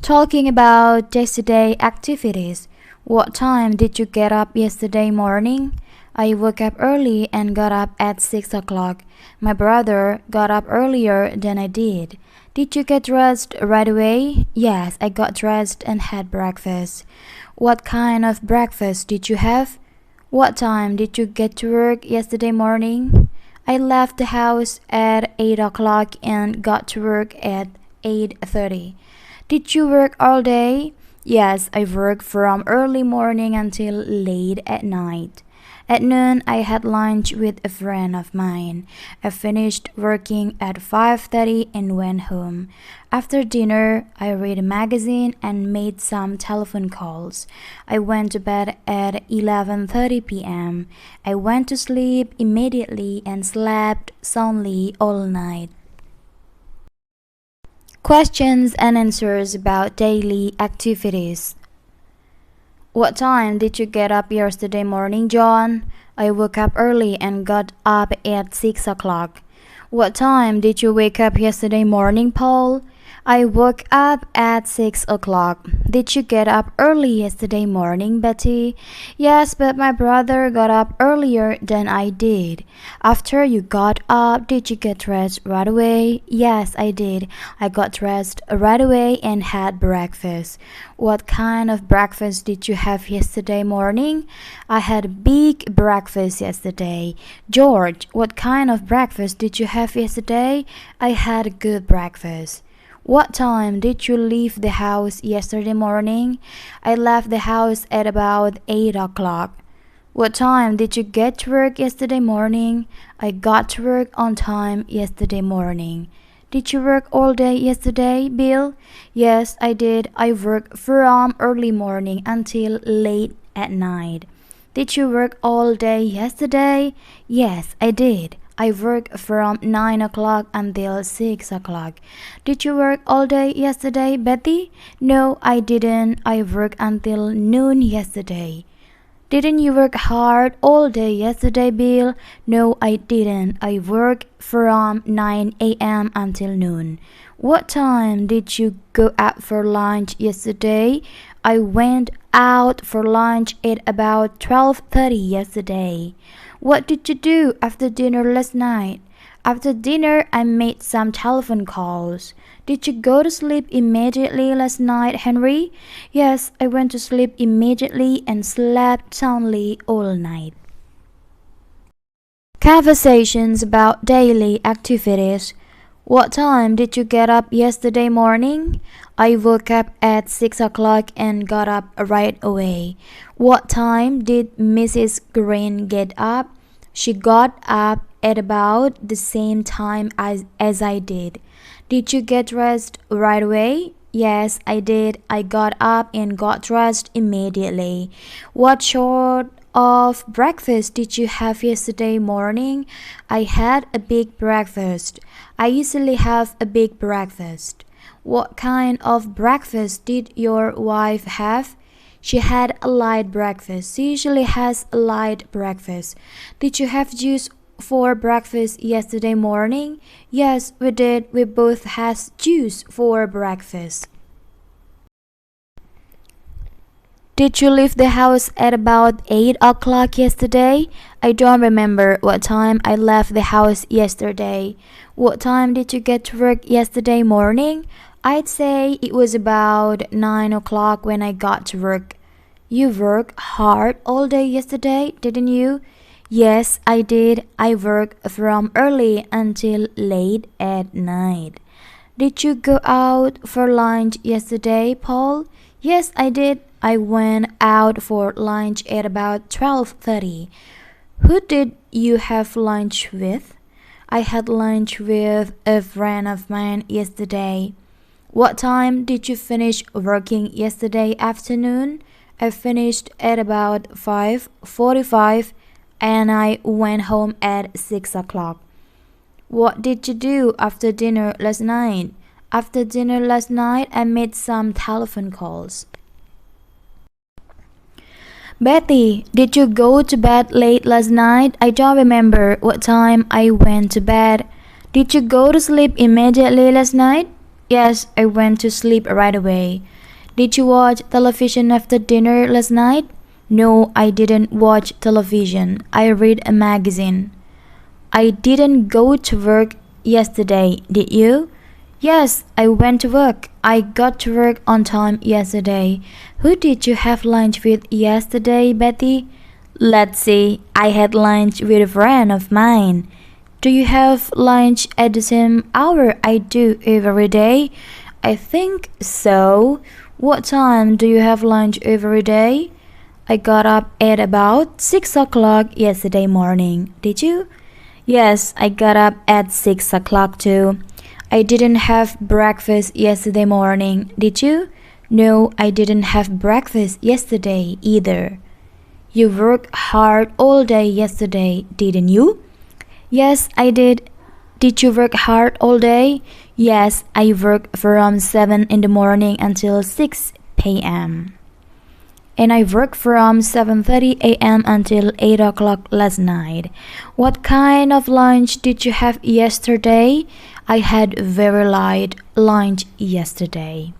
Talking about yesterday activities. What time did you get up yesterday morning? I woke up early and got up at 6 o'clock. My brother got up earlier than I did. Did you get dressed right away? Yes, I got dressed and had breakfast. What kind of breakfast did you have? What time did you get to work yesterday morning? I left the house at 8 o'clock and got to work at 8:30. Did you work all day? Yes, I worked from early morning until late at night. At noon, I had lunch with a friend of mine. I finished working at 5:30 and went home. After dinner, I read a magazine and made some telephone calls. I went to bed at 11:30 p.m. I went to sleep immediately and slept soundly all night. Questions and answers about daily activities. What time did you get up yesterday morning, John? I woke up early and got up at 6 o'clock. What time did you wake up yesterday morning, Paul? I woke up at 6 o'clock. Did you get up early yesterday morning, Betty? Yes, but my brother got up earlier than I did. After you got up, did you get dressed right away? Yes, I did. I got dressed right away and had breakfast. What kind of breakfast did you have yesterday morning? I had a big breakfast yesterday. George, what kind of breakfast did you have yesterday? I had a good breakfast. What time did you leave the house yesterday morning? I left the house at about 8 o'clock. What time did you get to work yesterday morning? I got to work on time yesterday morning. Did you work all day yesterday, Bill? Yes, I did. I worked from early morning until late at night. Did you work all day yesterday? Yes, I did. I worked from 9 o'clock until 6 o'clock. Did you work all day yesterday, Betty? No, I didn't. I worked until noon yesterday. Didn't you work hard all day yesterday, Bill? No, I didn't. I worked from 9 a.m. until noon. What time did you go out for lunch yesterday? I went out for lunch at about 12:30 yesterday. What did you do after dinner last night? After dinner, I made some telephone calls. Did you go to sleep immediately last night, Henry? Yes, I went to sleep immediately and slept soundly all night. Conversations about daily activities. What time did you get up yesterday morning? I woke up at 6 o'clock and got up right away. What time did Mrs. Green get up? She got up at about the same time as I did. Did you get dressed right away? Yes, I did. I got up and got dressed immediately. What sort of breakfast did you have yesterday morning? I had a big breakfast. I usually have a big breakfast. What kind of breakfast did your wife have? She had a light breakfast. She usually has a light breakfast. Did you have juice for breakfast yesterday morning? Yes, we did. We both had juice for breakfast. Did you leave the house at about 8 o'clock yesterday? I don't remember what time I left the house yesterday. What time did you get to work yesterday morning? I'd say it was about 9 o'clock when I got to work. You worked hard all day yesterday, didn't you? Yes, I did. I worked from early until late at night. Did you go out for lunch yesterday, Paul? Yes, I did. I went out for lunch at about 12:30. Who did you have lunch with? I had lunch with a friend of mine yesterday. What time did you finish working yesterday afternoon? I finished at about 5:45 and I went home at 6 o'clock. What did you do after dinner last night? After dinner last night, I made some telephone calls. Betty, did you go to bed late last night? I don't remember what time I went to bed. Did you go to sleep immediately last night? Yes, I went to sleep right away. Did you watch television after dinner last night? No, I didn't watch television. I read a magazine. I didn't go to work yesterday, did you? Yes, I went to work. I got to work on time yesterday. Who did you have lunch with yesterday, Betty? Let's see, I had lunch with a friend of mine. Do you have lunch at the same hour I do every day? I think so. What time do you have lunch every day? I got up at about 6 o'clock yesterday morning. Did you? Yes, I got up at 6 o'clock too. I didn't have breakfast yesterday morning. Did you? No, I didn't have breakfast yesterday either. You worked hard all day yesterday, didn't you? Yes, I did. Did you work hard all day? Yes, I worked from 7 in the morning until 6 p.m. And I worked from 7:30 a.m. until 8 o'clock last night. What kind of lunch did you have yesterday? I had very light lunch yesterday.